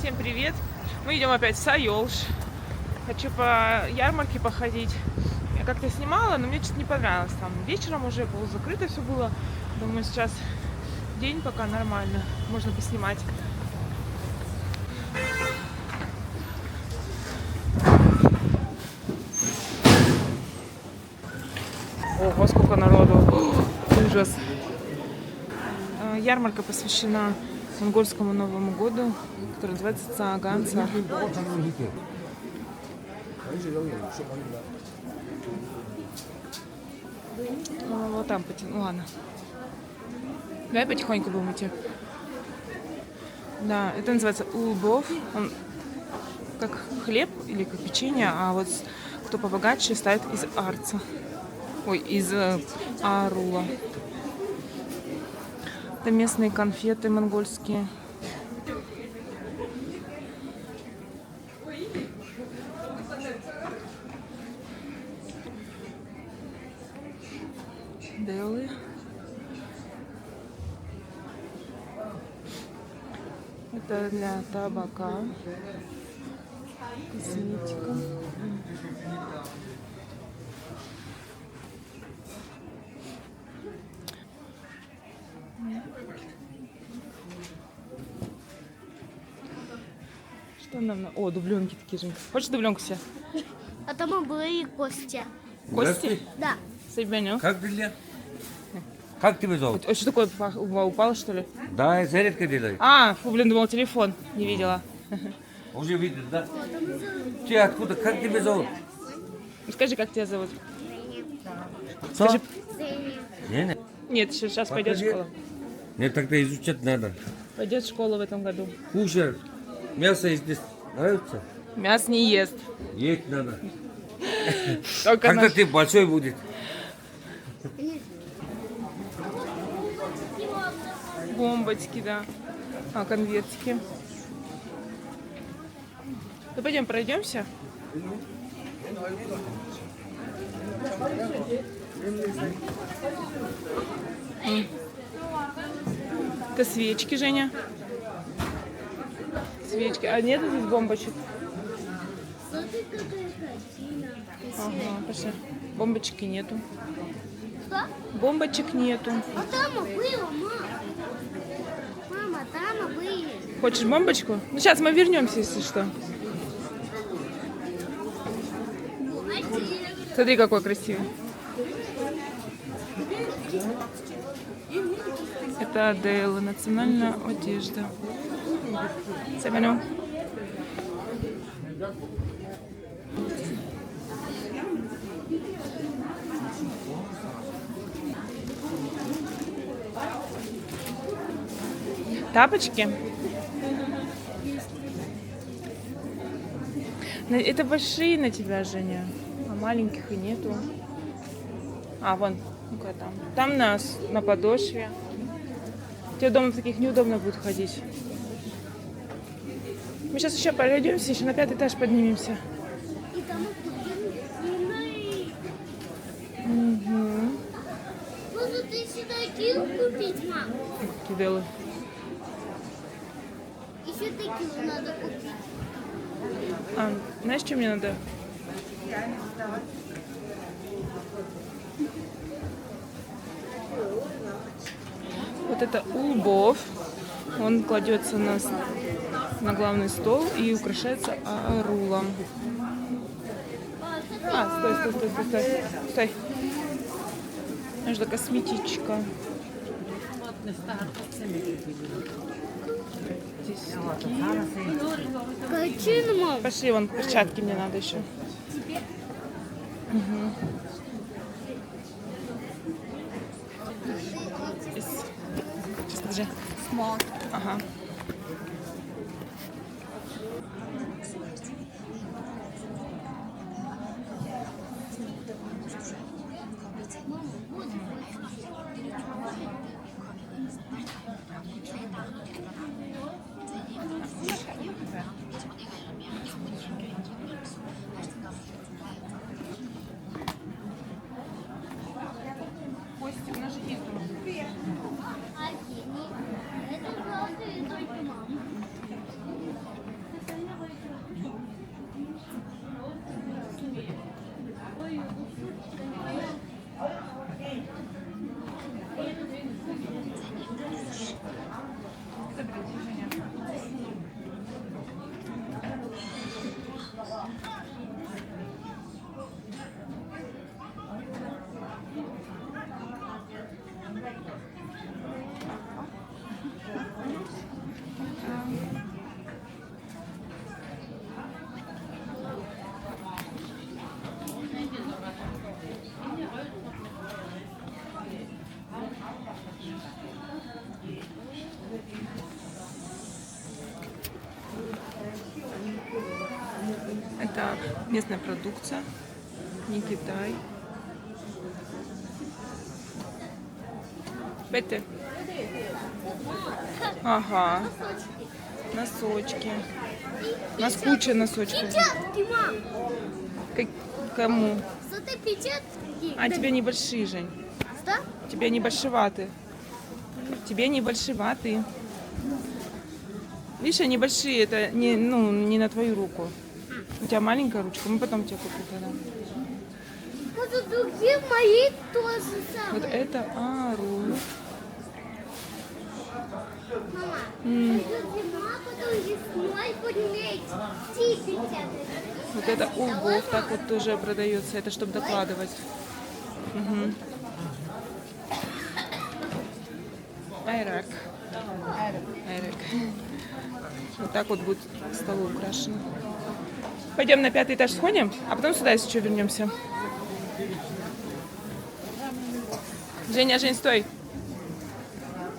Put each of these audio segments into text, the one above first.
Всем привет! Мы идем опять в Сайолш. Хочу по ярмарке походить. Я как-то снимала, но мне что-то не понравилось. Там вечером уже полузакрыто все было. Думаю, сейчас день пока нормально. Можно поснимать. Ого, сколько народу! Ужас! Ярмарка посвящена монгольскому Новому году, который называется Цаган Цар. Вот там потяну. Ну, ладно. Давай потихоньку будем идти. Да, это называется улбов. Он как хлеб или как печенье, а вот кто побогаче ставит из арца. Ой, из арула. Это местные конфеты монгольские. Делы. Это для табака. Косметика. Что нам на... О, дубленки такие же. Хочешь дубленку себе? А там были кости. Кости? Да. Сейбеню. Как дела? Как тебя зовут? Что такое, упало, что ли? Да, я зарядка делаю. А, фу, блин, думал, телефон. Не видела. Уже видишь, да? Ты откуда? Как тебя зовут? Скажи, как тебя зовут? Что? Скажи... Не. Нет, сейчас пойдет в Покажи. школу. Мне тогда изучать надо. Пойдет в школу в этом году. Кушай. Мясо здесь нравится? Мясо не ест. Есть надо. Только Когда наш... ты большой будет? Бомбочки, да. А, конвертики. Ну, пойдем пройдемся. Это свечки, Женя. Свечки. А нет здесь бомбочек? Ага, пошли. Бомбочки нету. Что? Бомбочек нету. А там было, мама. Мама, там были. Хочешь бомбочку? Ну, сейчас мы вернемся, если что. Смотри, какой красивый. Это Аделла, национальная одежда. Себеню. Тапочки. Это большие на тебя, Женя. А маленьких и нету. А, вон, ну-ка там. Там на подошве. Тебе дома в таких неудобно будет ходить. Мы сейчас еще пройдемся, еще на 5-й этаж поднимемся. И там Угу. Может, ты сюда килл купить, мам? Киделы. Еще такие надо купить. А, знаешь, что мне надо? Вот это улбов. Он кладется на главный стол и украшается арулом. А, стой. Стой. Нужна косметичка. Здесь Качину, мам. пошли, вон перчатки мне надо еще. Угу. Сейчас, подожди. Ага. Костик, у нас же нету. Это правда, это Это местная продукция, не Китай. Бетти. Ага, носочки. У нас куча носочков. Печатки, мам. Кому? Зато печатки. А тебе небольшие, Жень. Что? Тебе не большеваты. Тебе не большеваты. Видишь, они большие, это не, ну, не на твою руку. У тебя маленькая ручка, мы потом тебе купим тогда. Вот другие мои тоже Вот самое. это Ару. Мама, это зима, потом весной будем идти печатать. Вот это Улгов, так вот тоже продается. Это чтобы докладывать. Угу. Айрак. Айрак. Вот так вот будет стол украшен. Пойдем на 5-й этаж сходим, а потом сюда, если что, вернемся. Женя, Жень, стой.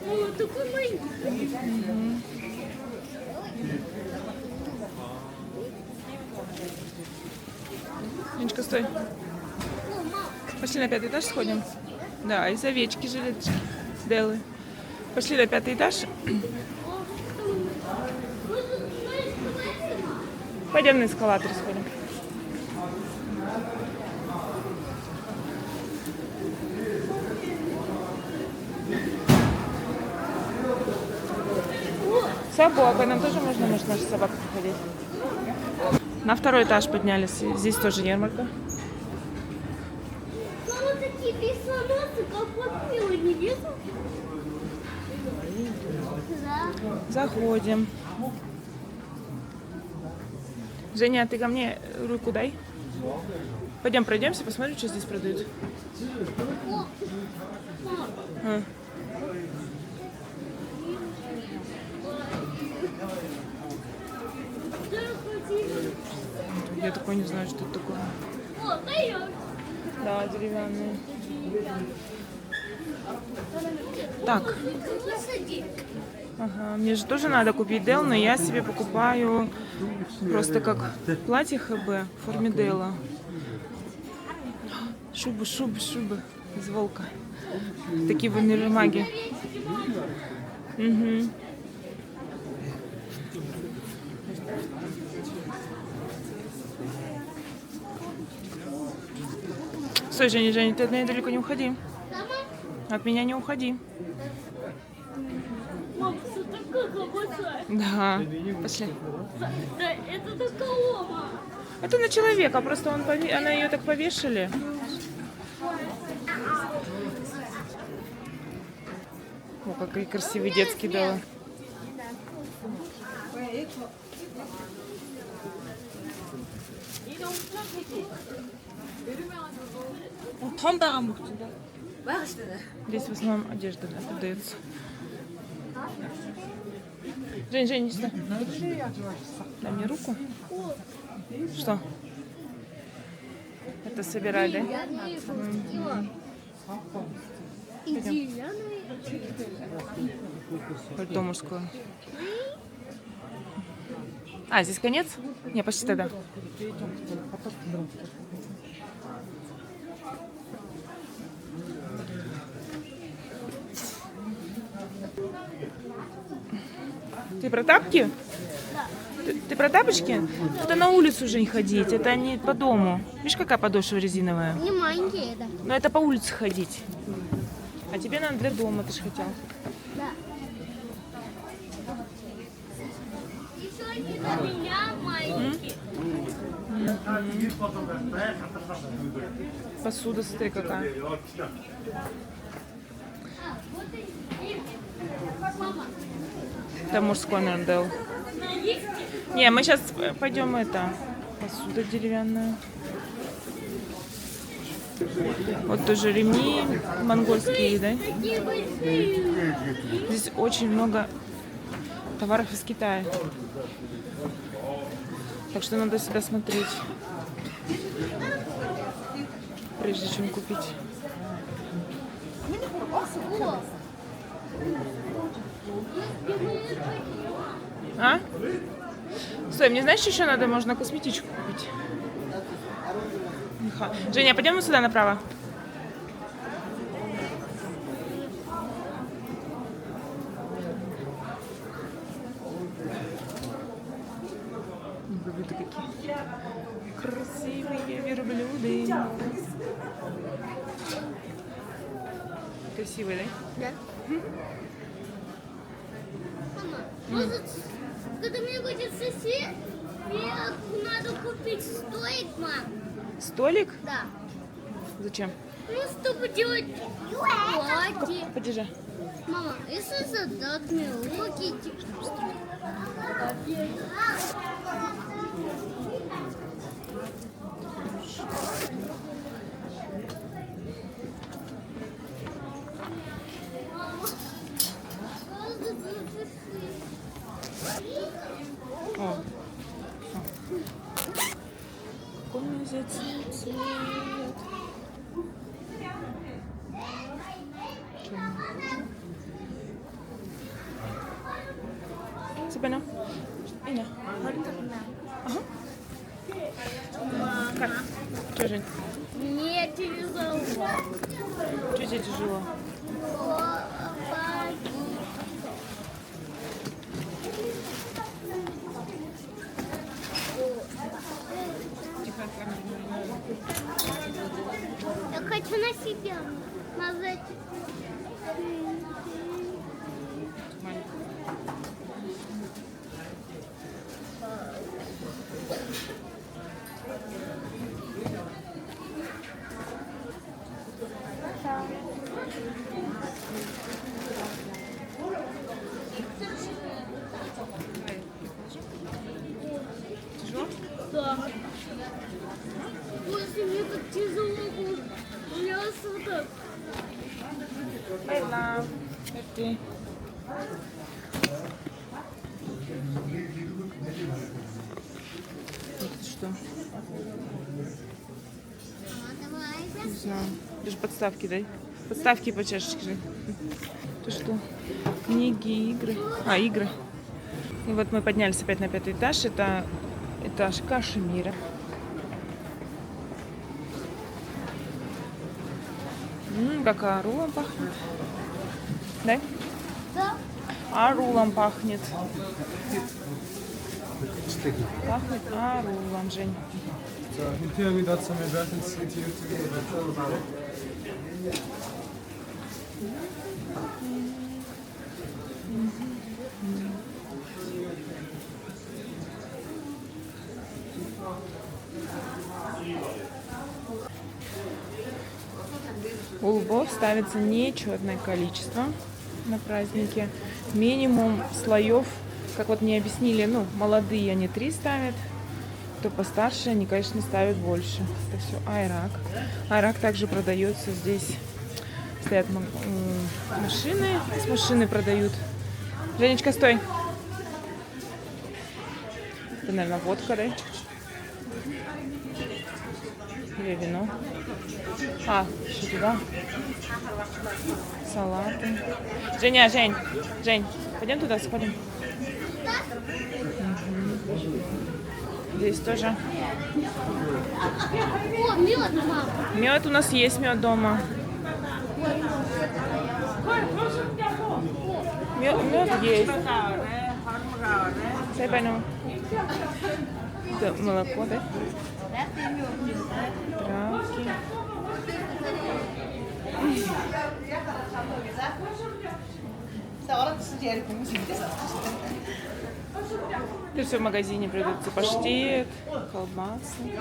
О, такой маленький. Женечка, стой. О, мам. Пошли на 5-й этаж сходим. Да, из овечки, жилеточки. Делы. Пошли на 5-й этаж. Пойдем на эскалатор сходим. Собака, нам тоже можно, может, наша собака походить. На 2-й этаж поднялись. Здесь тоже ярмарка. Вот такие персонажи, как вот мило, не видел? Да. Заходим. Женя, ты ко мне руку дай. Пойдем пройдемся, посмотрим, что здесь продают. О, мам. А. Я такой не знаю, что это такое. О, даешь. Да, деревянные. Так, Посади. ага, мне же тоже надо купить Дел, но я себе покупаю просто как платье ХБ в форме Дела. Шубы из волка. Такие в универмаге. Угу. Стой, Женя, ты от меня далеко не уходи. От меня не уходи. Мам, что такое колбаса? Да, пошли. Да, это такого, мам. Это на человека, просто она ее так повешали. О, какие красивые детские дала. Здесь в основном одежда продается. Жень, не сюда. Дай мне руку. Что? Это собирай, да? Пальто мужское. А, здесь конец? Не, почти тогда. Ты про тапки? Ты про тапочки? Это на улицу уже не ходить, это не по дому. Видишь, какая подошва резиновая? Не маленькие, да. Но это по улице ходить. А тебе надо для дома, ты же хотел. Да. Еще один для меня маленький. Посуда, смотри, какая. Вот и мама. Это мужской, наверное, дал. Не, мы сейчас пойдем это. Посуда деревянная. Вот тоже ремни монгольские, да? Такие большие. Здесь очень много товаров из Китая. Так что надо сюда смотреть, прежде чем купить. О, А? Стой, мне знаешь, что еще надо? Можно косметичку купить. Женя, пойдем мы сюда направо. Верблюды какие. Красивые верблюды. Красивые, да? Да. Мама, может, когда мне будет сосед, мне надо купить столик, мам. Столик? Да. Зачем? Ну, чтобы делать платье. Подержи. Мама, если задать мне руки... О. Какой у нас здесь цвет? Сабина. Иня. Ага. Как? Что, Жень? Мне тяжело. Что тебе тяжело? Я хочу на себя мазать. Тяжело? Да. Ой, мне так тяжело будет. У меня суток. I love it. Это что? Давай. Не знаю. Даже подставки дай. Подставки по чашечке же. Это что? Книги, игры. А, игры. И вот мы поднялись опять на 5-й этаж. Это этаж Кашемира. Как арулом пахнет. Да? Да. Арулом пахнет. Пахнет арулом, Жень. So, you tell me that some American city you У лбов ставится нечетное количество на празднике. Минимум слоев, как вот мне объяснили, ну, молодые они 3 ставят, кто постарше, они, конечно, ставят больше. Это все айрак. Айрак также продается здесь. Стоят машины, с машины продают. Женечка, стой. Это, наверное, водка, да? Или вино. А, еще туда. Салаты. Женя, Жень, пойдем туда сходим. Здесь тоже. О, мед, мама. Мед у нас есть, мед дома. Мед есть. Сайбану. Это молоко, да? Травки. Это все в магазине продается. Паштет, колбасы.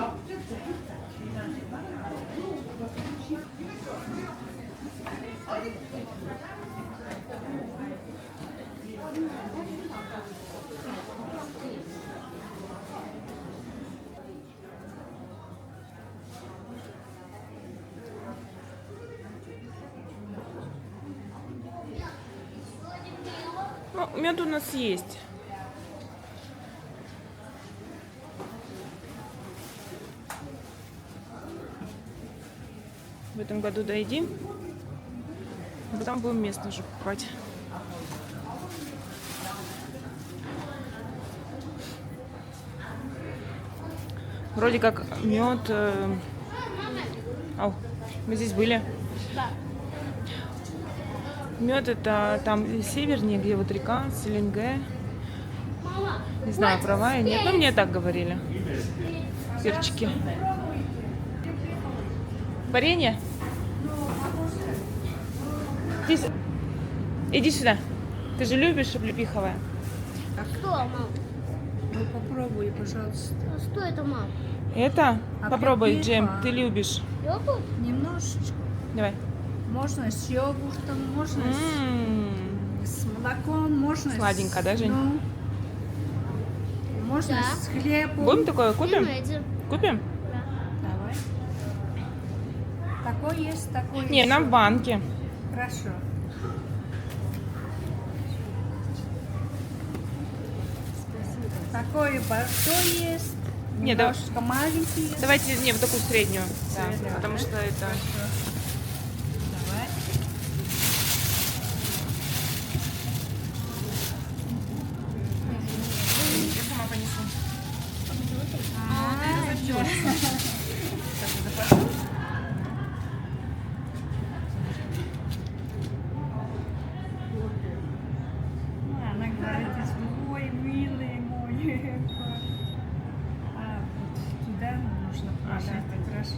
Ну, мед у нас есть. В этом году доедим. А потом будем местно уже покупать. Вроде как мед. Ау, мы здесь были. Да. Мед это там севернее, где вот река Селенге. Мама, Не знаю, права я нет, но мне так говорили. Перчики. Варенье? Иди сюда. Ты же любишь облепиховое? что, мам? Ну попробуй, пожалуйста. А что это, мам? Это? Попробуй, Облепиха. Джем, ты любишь. Йогурт? Немножечко. Давай. Можно с йогуртом, можно М. с молоком, можно Сладенько, да, Жень? Ну, можно Да. с хлебом. Будем такое купим? Имейте. Купим? Давай. Такой есть, такой Не, есть. нам в банке. Хорошо. Такой большой есть. Не, да- Немножко маленький есть. Давайте, не, вот такую среднюю. Да, Среднюю, потому да? что это... Давай. Я сама понесу. Она говорит, ой, милый мой. А вот туда нужно подать, хорошо.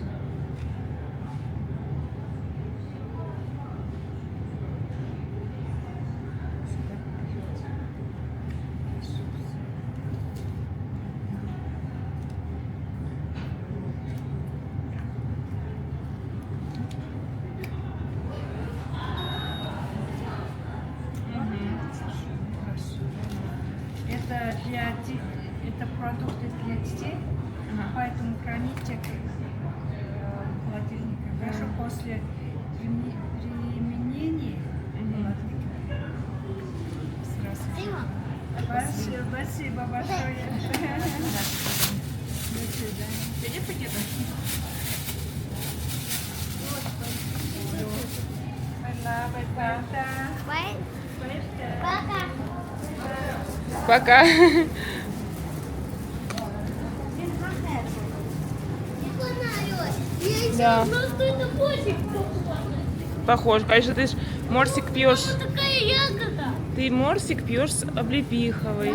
Это это продукты для детей, поэтому храните в холодильнике. Даже после применения холодильника. Сразу. Дима, Спасибо большое. До свидания. У тебя нет пакета? бай. Пока. Пока. Не знаю. Я Да. просто это котик. Похож. Конечно, ты ж морсик пьешь. Вот такая ягода. Ты морсик пьешь с облепиховой.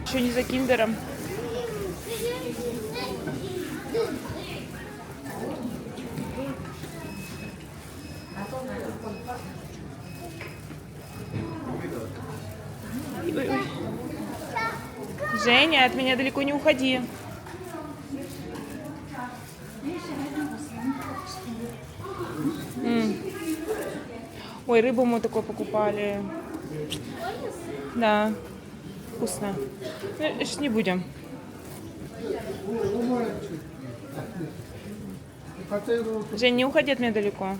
Еще не за киндером. Ой, ой. Женя, от меня далеко не уходи. М. Ой, рыбу мы такой покупали. Да, вкусно. Ну, сейчас не будем. Жень, не уходи от меня далеко.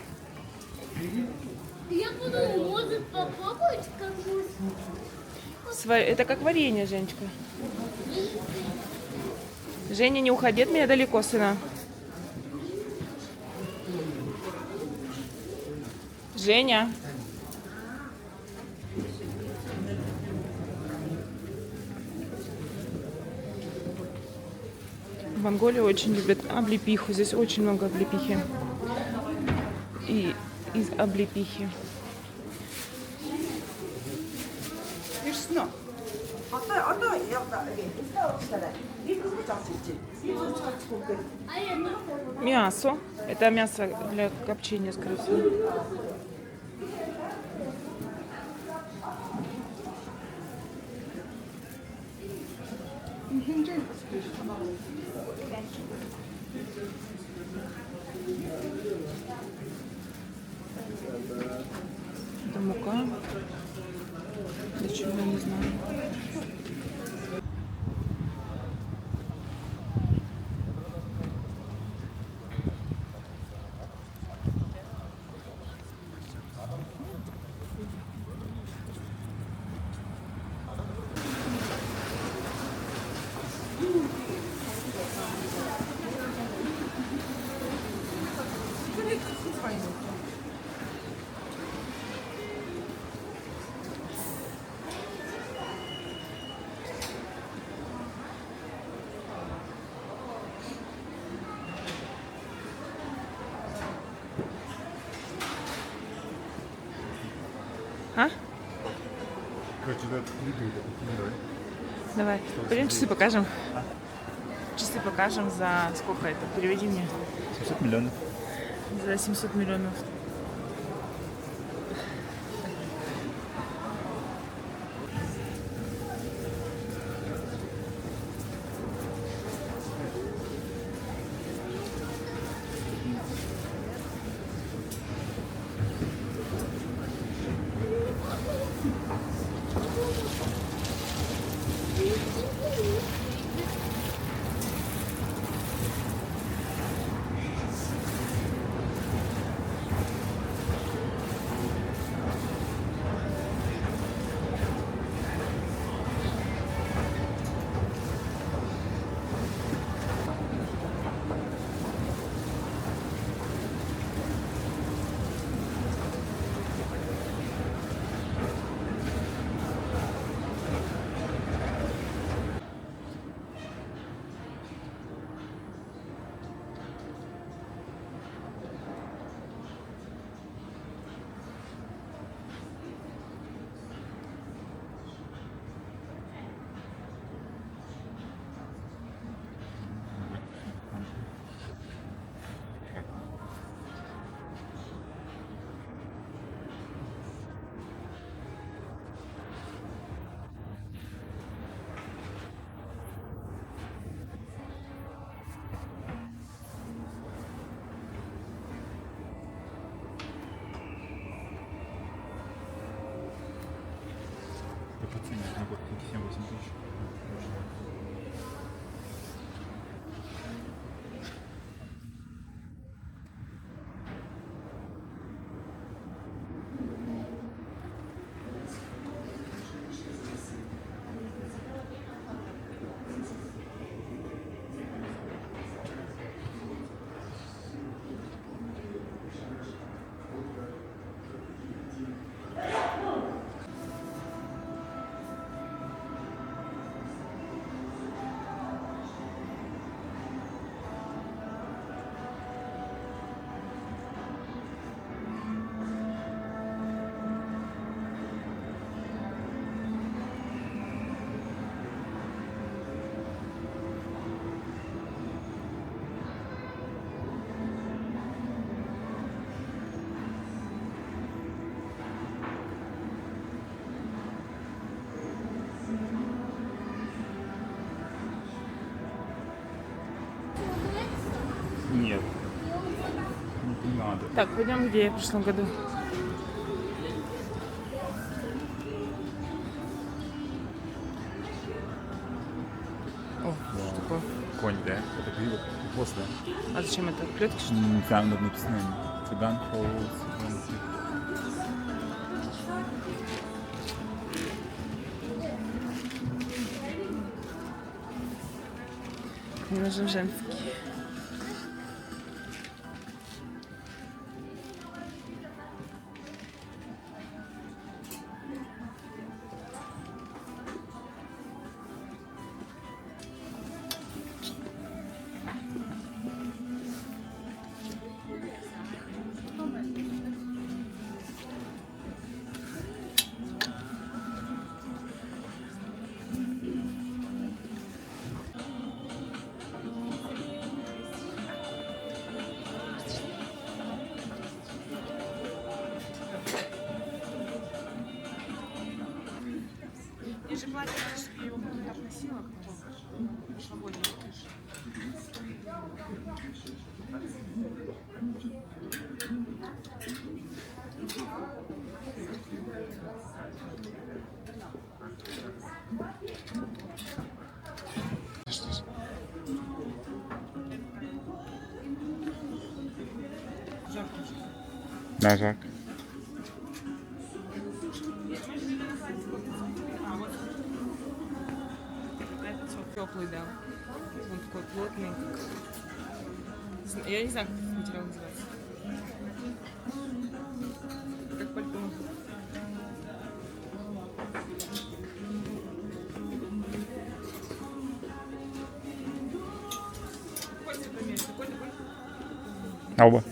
Я подумала, может попробовать как-нибудь? Это как варенье, Женечка. Женя, не уходи от меня далеко, сына. Женя. В Монголии очень любят облепиху. Здесь очень много облепихи. И из облепихи. Мясо. Это мясо для копчения, скорее всего. Это мука. Для чего, я не знаю. тебя прикрыто. Давай. Давай. Пойдем часы покажем. Часы покажем за сколько это? Переведи мне. 700 миллионов. За 700 миллионов. По цене на год 7-8 тысяч. Нет. Не надо. Так, пойдем, где я в прошлом году. О, что такое? Конь, да? Это грибок. После. А зачем это? Клетки, что ли? Там написано цыган, холл, Мне нужен женский. Я же платье, я его так носила, как прошлогоднее. Да, Жак. Теплый, да. Он такой плотный. Я не знаю, как этот материал называется. Как пальто. Какой цвет примерить? Какой такой? А оба?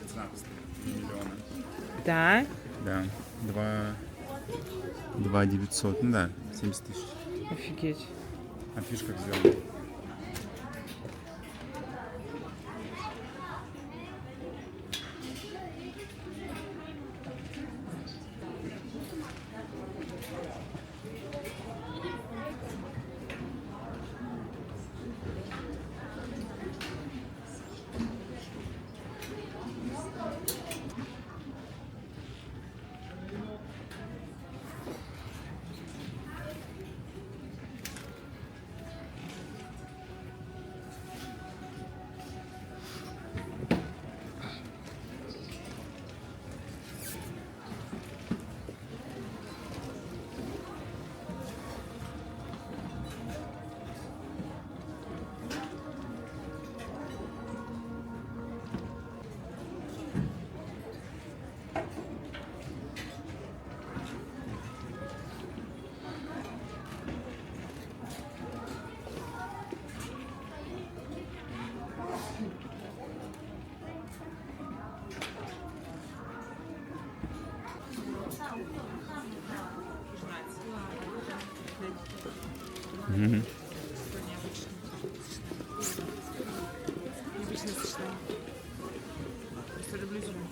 Цена 3 миллиона. Да? Да. 2 900. Ну да, 70 тысяч. Офигеть. А ты ж как сделал? Мгм. Необычно сочетание. Просто люблю зеленый.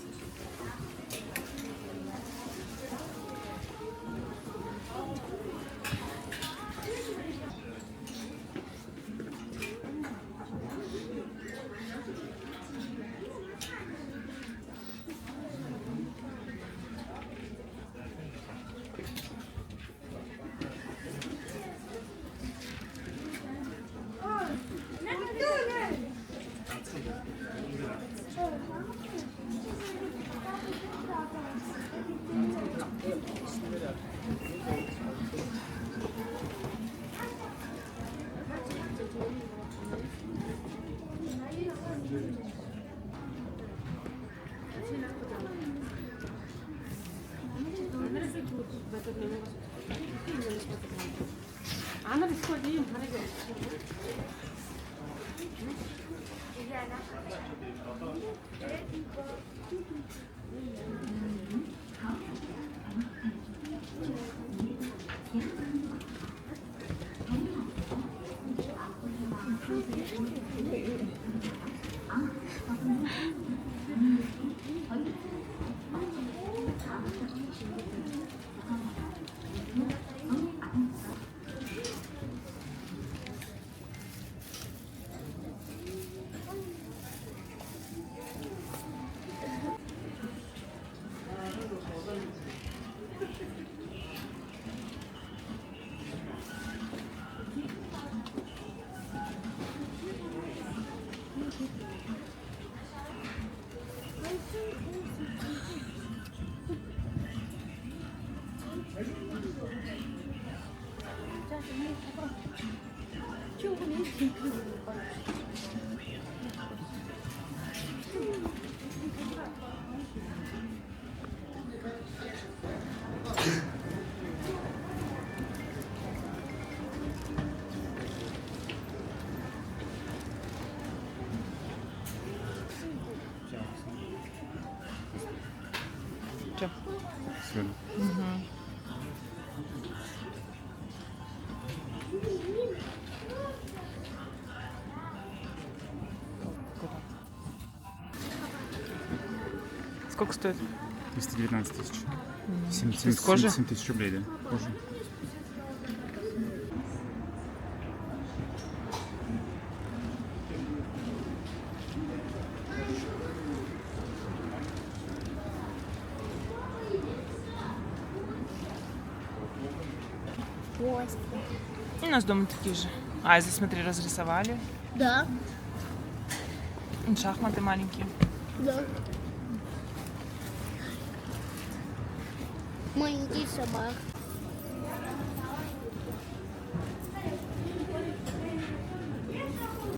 Чё? Всё. Сколько стоит? 219 тысяч. 7 Из кожи? тысяч рублей, да? Кожа. У нас дома такие же. А, здесь, смотри, разрисовали. Да, Шахматы маленькие. да. Маленький собак.